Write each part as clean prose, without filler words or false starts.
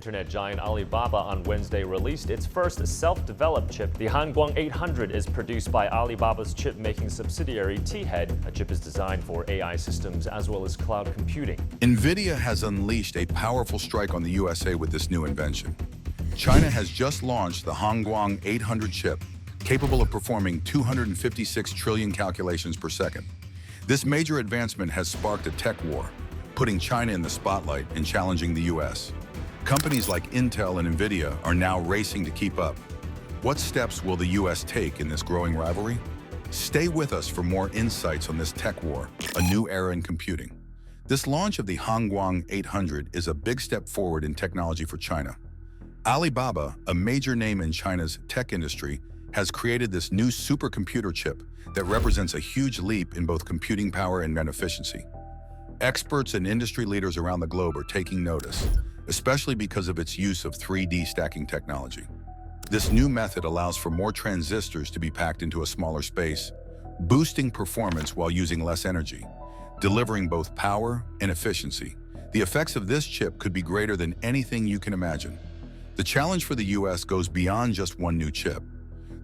internet giant Alibaba on Wednesday released its first self-developed chip. The Hanguang 800 is produced by Alibaba's chip-making subsidiary T-Head. A chip is designed for AI systems as well as cloud computing. NVIDIA has unleashed a powerful strike on the USA with this new invention. China has just launched the Hanguang 800 chip, capable of performing 256 trillion calculations per second. This major advancement has sparked a tech war, putting China in the spotlight and challenging the US. Companies like Intel and NVIDIA are now racing to keep up. What steps will the US take in this growing rivalry? Stay with us for more insights on this tech war, a new era in computing. This launch of the Hanguang 800 is a big step forward in technology for China. Alibaba, a major name in China's tech industry, has created this new supercomputer chip that represents a huge leap in both computing power and efficiency. Experts and industry leaders around the globe are taking notice, especially because of its use of 3D stacking technology. This new method allows for more transistors to be packed into a smaller space, boosting performance while using less energy, delivering both power and efficiency. The effects of this chip could be greater than anything you can imagine. The challenge for the US goes beyond just one new chip.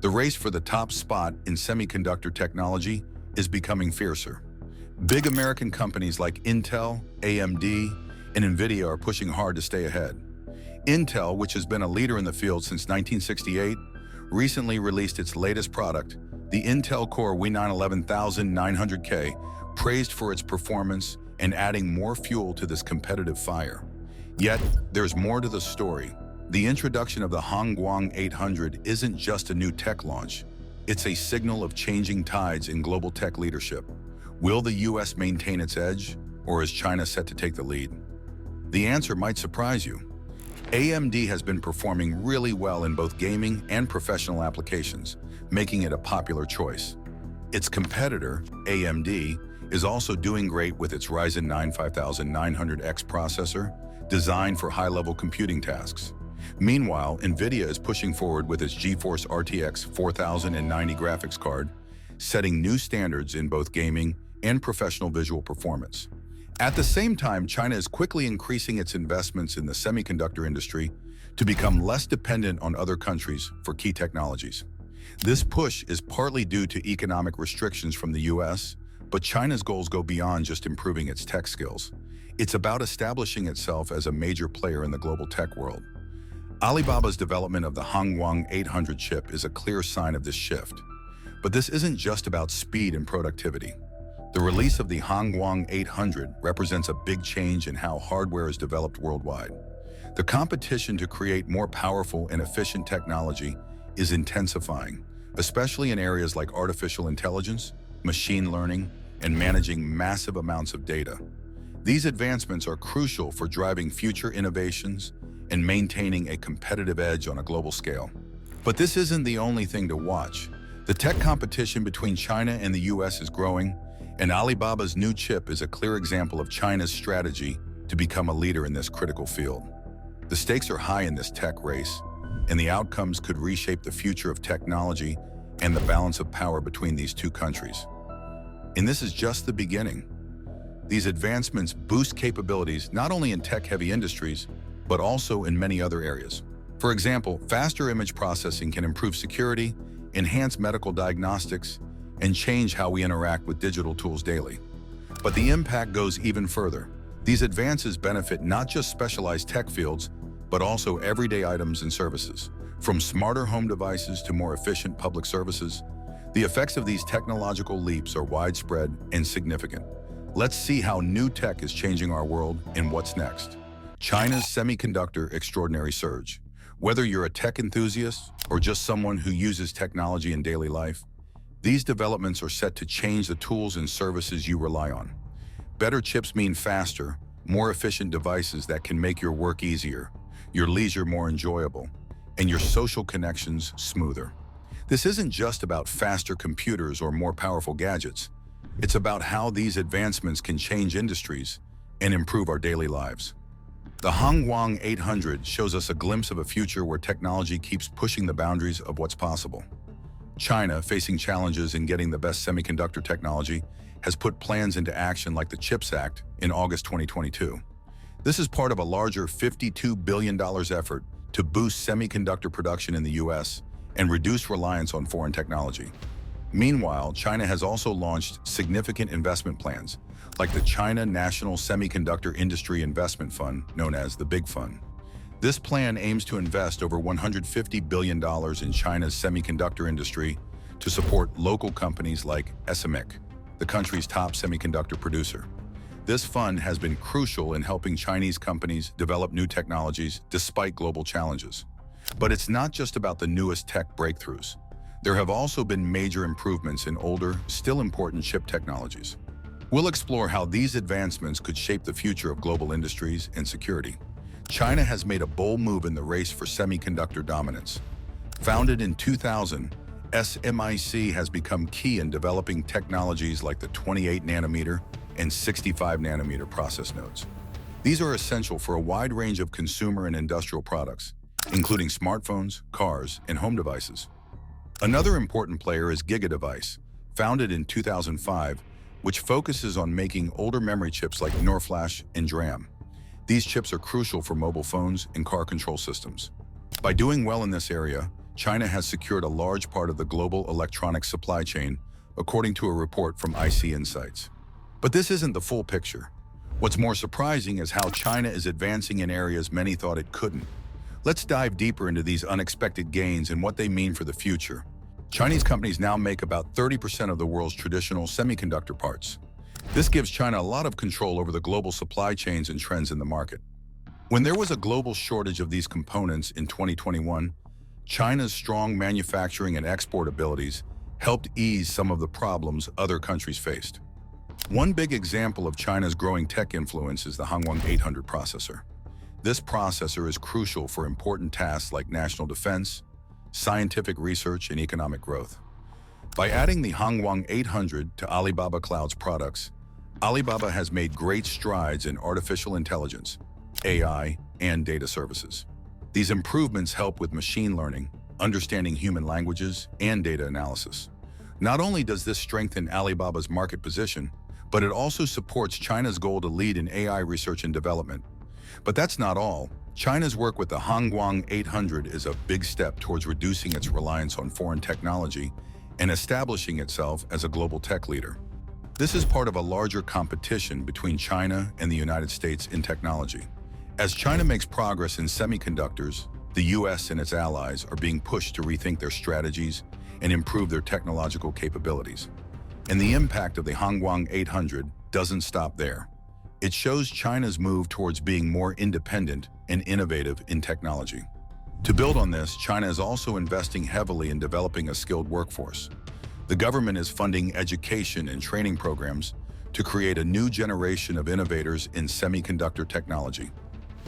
The race for the top spot in semiconductor technology is becoming fiercer. Big American companies like Intel, AMD, and NVIDIA are pushing hard to stay ahead. Intel, which has been a leader in the field since 1968, recently released its latest product, the Intel Core i9 11900K, praised for its performance and adding more fuel to this competitive fire. Yet, there's more to the story. The introduction of the Hanguang 800 isn't just a new tech launch. It's a signal of changing tides in global tech leadership. Will the US maintain its edge, or is China set to take the lead? The answer might surprise you. AMD has been performing really well in both gaming and professional applications, making it a popular choice. Its competitor, AMD, is also doing great with its Ryzen 9 5900X processor, designed for high-level computing tasks. Meanwhile, NVIDIA is pushing forward with its GeForce RTX 4090 graphics card, setting new standards in both gaming and professional visual performance. At the same time, China is quickly increasing its investments in the semiconductor industry to become less dependent on other countries for key technologies. This push is partly due to economic restrictions from the US, but China's goals go beyond just improving its tech skills. It's about establishing itself as a major player in the global tech world. Alibaba's development of the Hanguang 800 chip is a clear sign of this shift. But this isn't just about speed and productivity. The release of the Hanguang 800 represents a big change in how hardware is developed worldwide. The competition to create more powerful and efficient technology is intensifying, especially in areas like artificial intelligence, machine learning, and managing massive amounts of data. These advancements are crucial for driving future innovations and maintaining a competitive edge on a global scale. But this isn't the only thing to watch. The tech competition between China and the US is growing, and Alibaba's new chip is a clear example of China's strategy to become a leader in this critical field. The stakes are high in this tech race, and the outcomes could reshape the future of technology and the balance of power between these two countries. And this is just the beginning. These advancements boost capabilities not only in tech-heavy industries, but also in many other areas. For example, faster image processing can improve security, enhance medical diagnostics, and change how we interact with digital tools daily. But the impact goes even further. These advances benefit not just specialized tech fields, but also everyday items and services. From smarter home devices to more efficient public services, the effects of these technological leaps are widespread and significant. Let's see how new tech is changing our world and what's next. China's semiconductor extraordinary surge. Whether you're a tech enthusiast or just someone who uses technology in daily life, these developments are set to change the tools and services you rely on. Better chips mean faster, more efficient devices that can make your work easier, your leisure more enjoyable, and your social connections smoother. This isn't just about faster computers or more powerful gadgets. It's about how these advancements can change industries and improve our daily lives. The Hanguang 800 shows us a glimpse of a future where technology keeps pushing the boundaries of what's possible. China, facing challenges in getting the best semiconductor technology, has put plans into action like the CHIPS Act in August 2022. This is part of a larger $52 billion effort to boost semiconductor production in the US and reduce reliance on foreign technology. Meanwhile, China has also launched significant investment plans, like the China National Semiconductor Industry Investment Fund, known as the Big Fund. This plan aims to invest over $150 billion in China's semiconductor industry to support local companies like SMIC, the country's top semiconductor producer. This fund has been crucial in helping Chinese companies develop new technologies despite global challenges. But it's not just about the newest tech breakthroughs. There have also been major improvements in older, still important chip technologies. We'll explore how these advancements could shape the future of global industries and security. China has made a bold move in the race for semiconductor dominance. Founded in 2000, SMIC has become key in developing technologies like the 28-nanometer and 65-nanometer process nodes. These are essential for a wide range of consumer and industrial products, including smartphones, cars, and home devices. Another important player is GigaDevice, founded in 2005, which focuses on making older memory chips like NOR flash and DRAM. These chips are crucial for mobile phones and car control systems. By doing well in this area, China has secured a large part of the global electronics supply chain, according to a report from IC Insights. But this isn't the full picture. What's more surprising is how China is advancing in areas many thought it couldn't. Let's dive deeper into these unexpected gains and what they mean for the future. Chinese companies now make about 30% of the world's traditional semiconductor parts. This gives China a lot of control over the global supply chains and trends in the market. When there was a global shortage of these components in 2021, China's strong manufacturing and export abilities helped ease some of the problems other countries faced. One big example of China's growing tech influence is the Hanguang 800 processor. This processor is crucial for important tasks like national defense, scientific research, and economic growth. By adding the Hanguang 800 to Alibaba Cloud's products, Alibaba has made great strides in artificial intelligence, AI, and data services. These improvements help with machine learning, understanding human languages, and data analysis. Not only does this strengthen Alibaba's market position, but it also supports China's goal to lead in AI research and development. But that's not all. China's work with the Hanguang 800 is a big step towards reducing its reliance on foreign technology and establishing itself as a global tech leader. This is part of a larger competition between China and the United States in technology. As China makes progress in semiconductors, the US and its allies are being pushed to rethink their strategies and improve their technological capabilities. And the impact of the Hanguang 800 doesn't stop there. It shows China's move towards being more independent and innovative in technology. To build on this, China is also investing heavily in developing a skilled workforce. The government is funding education and training programs to create a new generation of innovators in semiconductor technology.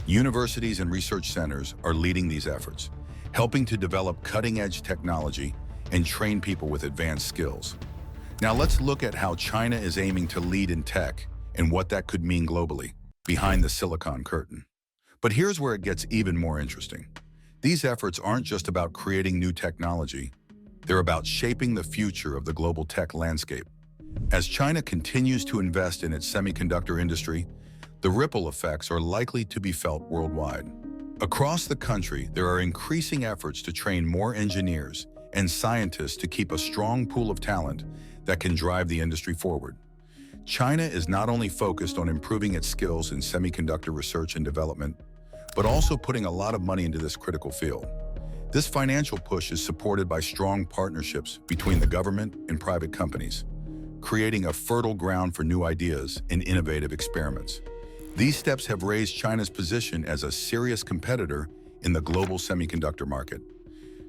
Universities and research centers are leading these efforts, helping to develop cutting-edge technology and train people with advanced skills. Now let's look at how China is aiming to lead in tech and what that could mean globally, behind the Silicon Curtain. But here's where it gets even more interesting. These efforts aren't just about creating new technology, they're about shaping the future of the global tech landscape. As China continues to invest in its semiconductor industry, the ripple effects are likely to be felt worldwide. Across the country, there are increasing efforts to train more engineers and scientists to keep a strong pool of talent that can drive the industry forward. China is not only focused on improving its skills in semiconductor research and development, but also putting a lot of money into this critical field. This financial push is supported by strong partnerships between the government and private companies, creating a fertile ground for new ideas and innovative experiments. These steps have raised China's position as a serious competitor in the global semiconductor market.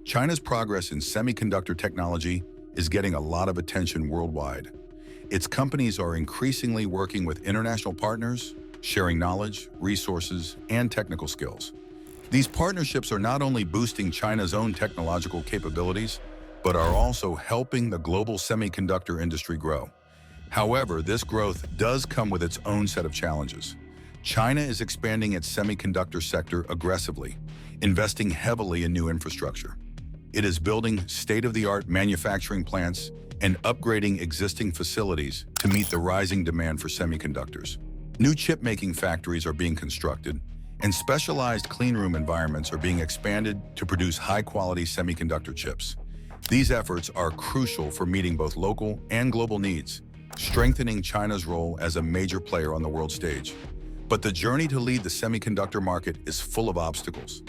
China's progress in semiconductor technology is getting a lot of attention worldwide. Its companies are increasingly working with international partners, sharing knowledge, resources, and technical skills. These partnerships are not only boosting China's own technological capabilities, but are also helping the global semiconductor industry grow. However, this growth does come with its own set of challenges. China is expanding its semiconductor sector aggressively, investing heavily in new infrastructure. It is building state-of-the-art manufacturing plants and upgrading existing facilities to meet the rising demand for semiconductors. New chip-making factories are being constructed, and specialized cleanroom environments are being expanded to produce high-quality semiconductor chips. These efforts are crucial for meeting both local and global needs, strengthening China's role as a major player on the world stage. But the journey to lead the semiconductor market is full of obstacles.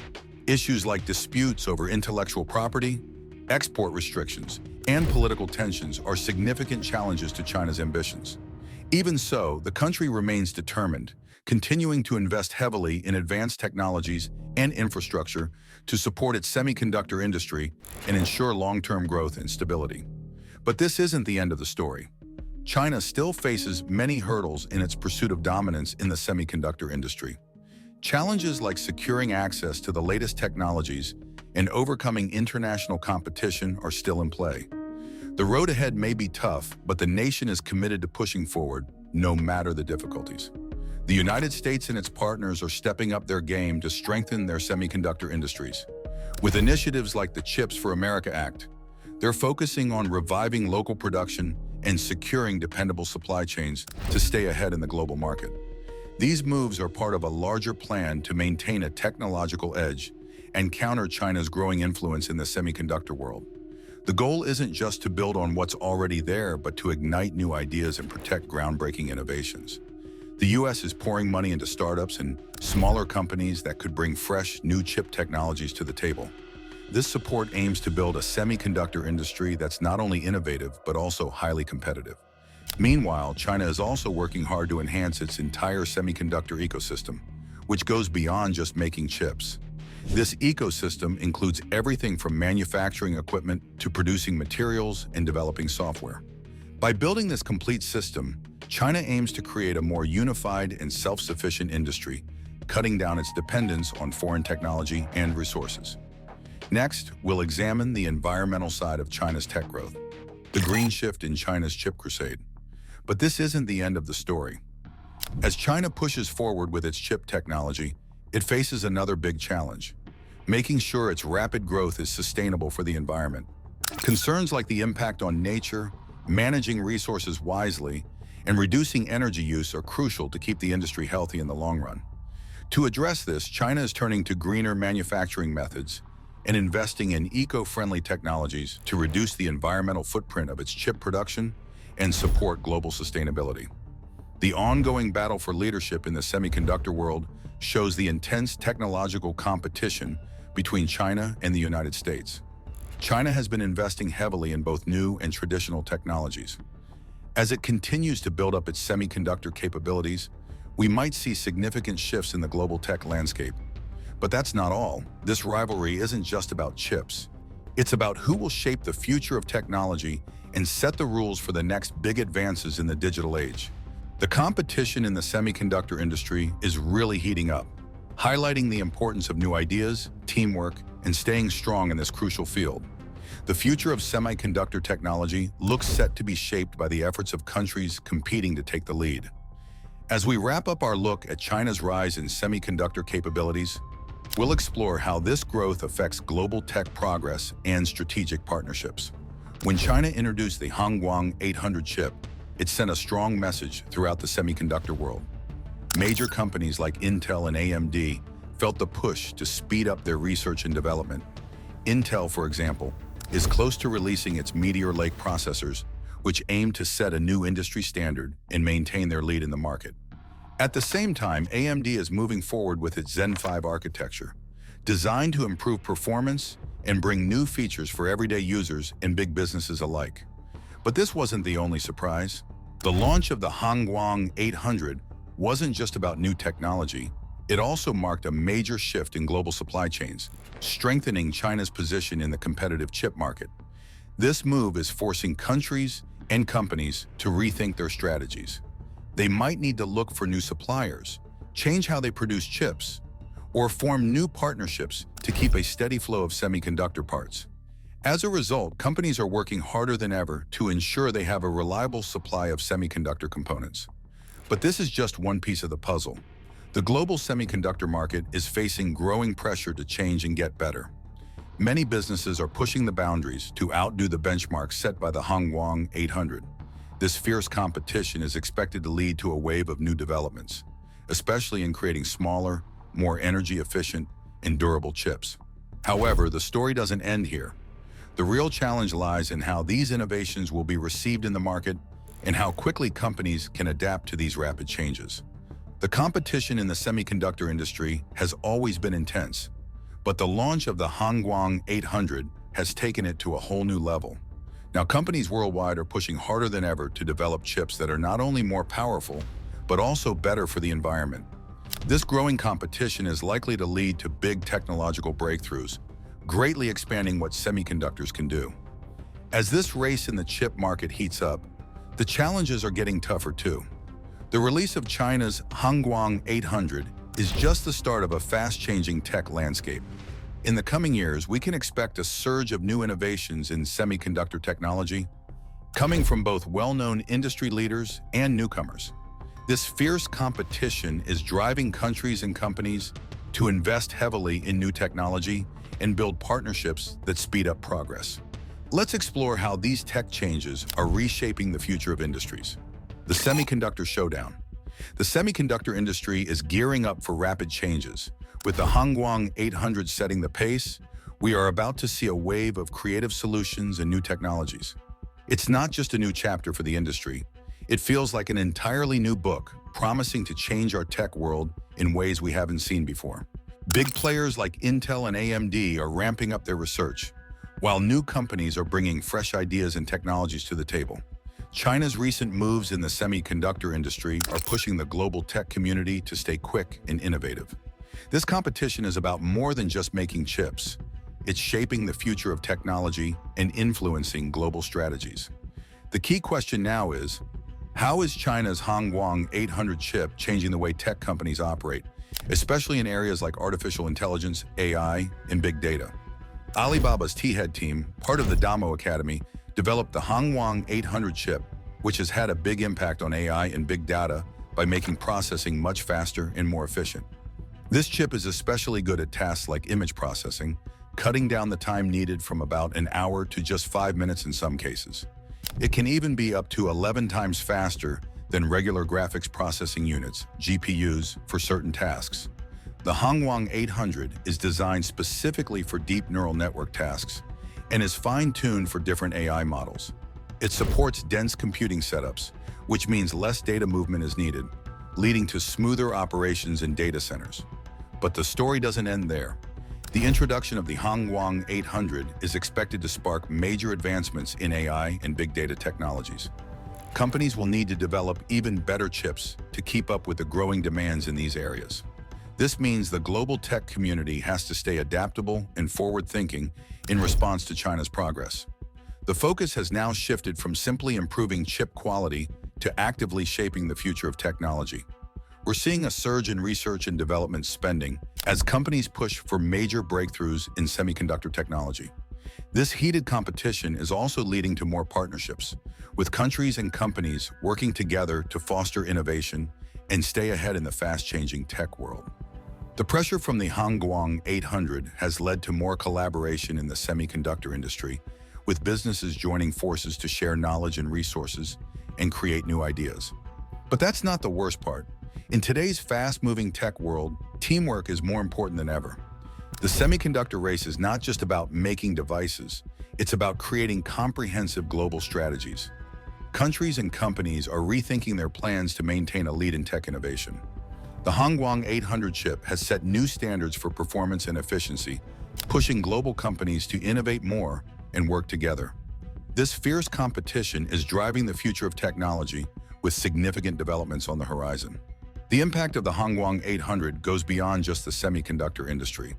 Issues like disputes over intellectual property, export restrictions, and political tensions are significant challenges to China's ambitions. Even so, the country remains determined, continuing to invest heavily in advanced technologies and infrastructure to support its semiconductor industry and ensure long-term growth and stability. But this isn't the end of the story. China still faces many hurdles in its pursuit of dominance in the semiconductor industry. Challenges like securing access to the latest technologies and overcoming international competition are still in play. The road ahead may be tough, but the nation is committed to pushing forward, no matter the difficulties. The United States and its partners are stepping up their game to strengthen their semiconductor industries. With initiatives like the Chips for America Act, they're focusing on reviving local production and securing dependable supply chains to stay ahead in the global market. These moves are part of a larger plan to maintain a technological edge and counter China's growing influence in the semiconductor world. The goal isn't just to build on what's already there, but to ignite new ideas and protect groundbreaking innovations. The U.S. is pouring money into startups and smaller companies that could bring fresh, new chip technologies to the table. This support aims to build a semiconductor industry that's not only innovative, but also highly competitive. Meanwhile, China is also working hard to enhance its entire semiconductor ecosystem, which goes beyond just making chips. This ecosystem includes everything from manufacturing equipment to producing materials and developing software. By building this complete system, China aims to create a more unified and self-sufficient industry, cutting down its dependence on foreign technology and resources. Next, we'll examine the environmental side of China's tech growth, the green shift in China's chip crusade. But this isn't the end of the story. As China pushes forward with its chip technology, it faces another big challenge: making sure its rapid growth is sustainable for the environment. Concerns like the impact on nature, managing resources wisely, and reducing energy use are crucial to keep the industry healthy in the long run. To address this, China is turning to greener manufacturing methods and investing in eco-friendly technologies to reduce the environmental footprint of its chip production and support global sustainability. The ongoing battle for leadership in the semiconductor world shows the intense technological competition between China and the United States. China has been investing heavily in both new and traditional technologies. As it continues to build up its semiconductor capabilities, we might see significant shifts in the global tech landscape. But that's not all. This rivalry isn't just about chips. It's about who will shape the future of technology and set the rules for the next big advances in the digital age. The competition in the semiconductor industry is really heating up, highlighting the importance of new ideas, teamwork, and staying strong in this crucial field. The future of semiconductor technology looks set to be shaped by the efforts of countries competing to take the lead. As we wrap up our look at China's rise in semiconductor capabilities, we'll explore how this growth affects global tech progress and strategic partnerships. When China introduced the Hanguang 800 chip, it sent a strong message throughout the semiconductor world. Major companies like Intel and AMD felt the push to speed up their research and development. Intel, for example, is close to releasing its Meteor Lake processors, which aim to set a new industry standard and maintain their lead in the market. At the same time, AMD is moving forward with its Zen 5 architecture, designed to improve performance and bring new features for everyday users and big businesses alike. But this wasn't the only surprise. The launch of the Hanguang 800 wasn't just about new technology. It also marked a major shift in global supply chains, strengthening China's position in the competitive chip market. This move is forcing countries and companies to rethink their strategies. They might need to look for new suppliers, change how they produce chips, or form new partnerships to keep a steady flow of semiconductor parts. As a result, companies are working harder than ever to ensure they have a reliable supply of semiconductor components. But this is just one piece of the puzzle. The global semiconductor market is facing growing pressure to change and get better. Many businesses are pushing the boundaries to outdo the benchmarks set by the Hanguang 800. This fierce competition is expected to lead to a wave of new developments, especially in creating smaller, more energy-efficient, and durable chips. However, the story doesn't end here. The real challenge lies in how these innovations will be received in the market and how quickly companies can adapt to these rapid changes. The competition in the semiconductor industry has always been intense, but the launch of the Hanguang 800 has taken it to a whole new level. Now, companies worldwide are pushing harder than ever to develop chips that are not only more powerful, but also better for the environment. This growing competition is likely to lead to big technological breakthroughs, greatly expanding what semiconductors can do. As this race in the chip market heats up, the challenges are getting tougher too. The release of China's Hanguang 800 is just the start of a fast-changing tech landscape. In the coming years, we can expect a surge of new innovations in semiconductor technology, coming from both well-known industry leaders and newcomers. This fierce competition is driving countries and companies to invest heavily in new technology and build partnerships that speed up progress. Let's explore how these tech changes are reshaping the future of industries. The Semiconductor Showdown. The semiconductor industry is gearing up for rapid changes. With the Hanguang 800 setting the pace, we are about to see a wave of creative solutions and new technologies. It's not just a new chapter for the industry. It feels like an entirely new book, promising to change our tech world in ways we haven't seen before. Big players like Intel and AMD are ramping up their research, while new companies are bringing fresh ideas and technologies to the table. China's recent moves in the semiconductor industry are pushing the global tech community to stay quick and innovative. This competition is about more than just making chips. It's shaping the future of technology and influencing global strategies. The key question now is, how is China's Hanguang 800 chip changing the way tech companies operate, especially in areas like artificial intelligence, AI, and big data? Alibaba's T-Head team, part of the Damo Academy, developed the Hanguang 800 chip, which has had a big impact on AI and big data by making processing much faster and more efficient. This chip is especially good at tasks like image processing, cutting down the time needed from about an hour to just 5 minutes in some cases. It can even be up to 11 times faster than regular graphics processing units, GPUs, for certain tasks. The Hanguang 800 is designed specifically for deep neural network tasks and is fine-tuned for different AI models. It supports dense computing setups, which means less data movement is needed, leading to smoother operations in data centers. But the story doesn't end there. The introduction of the Hanguang 800 is expected to spark major advancements in AI and big data technologies. Companies will need to develop even better chips to keep up with the growing demands in these areas. This means the global tech community has to stay adaptable and forward-thinking in response to China's progress. The focus has now shifted from simply improving chip quality to actively shaping the future of technology. We're seeing a surge in research and development spending as companies push for major breakthroughs in semiconductor technology. This heated competition is also leading to more partnerships, with countries and companies working together to foster innovation and stay ahead in the fast-changing tech world. The pressure from the Hanguang 800 has led to more collaboration in the semiconductor industry, with businesses joining forces to share knowledge and resources and create new ideas. But that's not the worst part. In today's fast-moving tech world, teamwork is more important than ever. The semiconductor race is not just about making devices, it's about creating comprehensive global strategies. Countries and companies are rethinking their plans to maintain a lead in tech innovation. The Hanguang 800 chip has set new standards for performance and efficiency, pushing global companies to innovate more and work together. This fierce competition is driving the future of technology with significant developments on the horizon. The impact of the Hanguang 800 goes beyond just the semiconductor industry.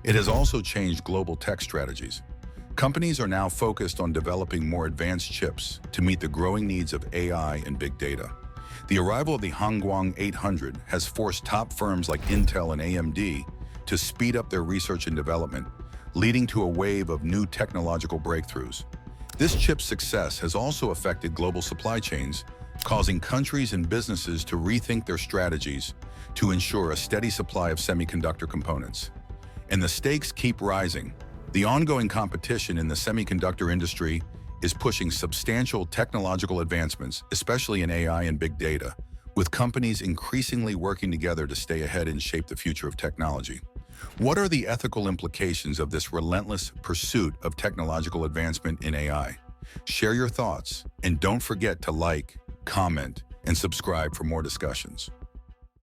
It has also changed global tech strategies. Companies are now focused on developing more advanced chips to meet the growing needs of AI and big data. The arrival of the Hanguang 800 has forced top firms like Intel and AMD to speed up their research and development, leading to a wave of new technological breakthroughs. This chip's success has also affected global supply chains, causing countries and businesses to rethink their strategies to ensure a steady supply of semiconductor components. And the stakes keep rising. The ongoing competition in the semiconductor industry is pushing substantial technological advancements, especially in AI and big data, with companies increasingly working together to stay ahead and shape the future of technology. What are the ethical implications of this relentless pursuit of technological advancement in AI? Share your thoughts, and don't forget to like, comment, and subscribe for more discussions.